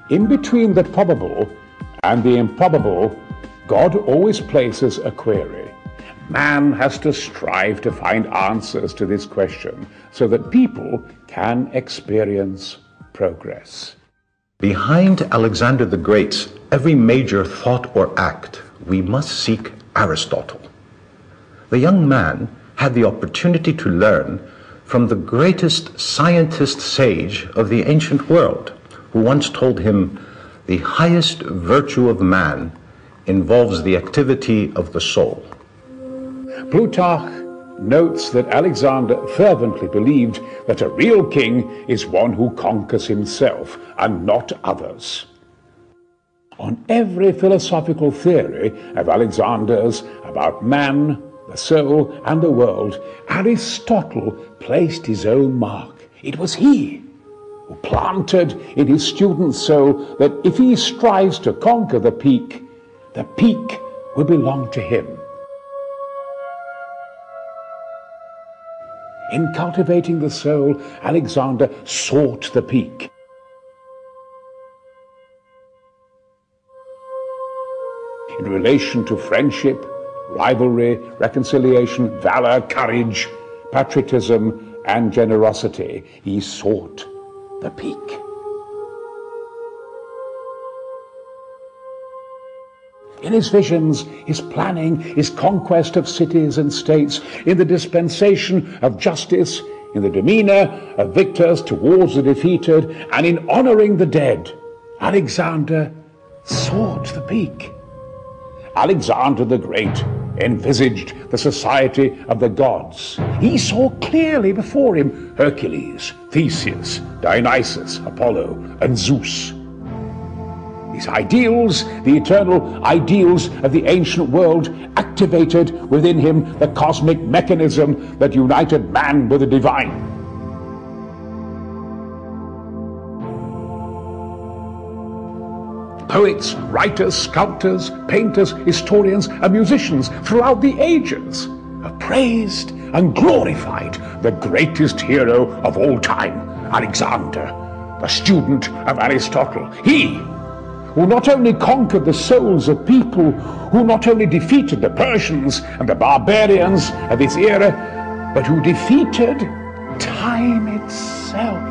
In between the probable and the improbable, God always places a query. Man has to strive to find answers to this question so that people can experience progress. Behind Alexander the Great's every major thought or act, we must seek Aristotle. The young man had the opportunity to learn from the greatest scientist sage of the ancient world, who once told him, "The highest virtue of man involves the activity of the soul." Plutarch notes that Alexander fervently believed that a real king is one who conquers himself and not others. On every philosophical theory of Alexander's about man, the soul, and the world, Aristotle placed his own mark. It was he who planted in his student's soul that if he strives to conquer the peak will belong to him. In cultivating the soul, Alexander sought the peak. In relation to friendship, rivalry, reconciliation, valor, courage, patriotism, and generosity, he sought the peak. In his visions, his planning, his conquest of cities and states, in the dispensation of justice, in the demeanor of victors towards the defeated, and in honoring the dead, Alexander sought the peak. Alexander the Great envisaged the society of the gods. He saw clearly before him Hercules, Theseus, Dionysus, Apollo, and Zeus. These ideals, the eternal ideals of the ancient world, activated within him the cosmic mechanism that united man with the divine. Poets, writers, sculptors, painters, historians, and musicians throughout the ages have praised and glorified the greatest hero of all time, Alexander, the student of Aristotle. He who not only conquered the souls of people, who not only defeated the Persians and the barbarians of his era, but who defeated time itself.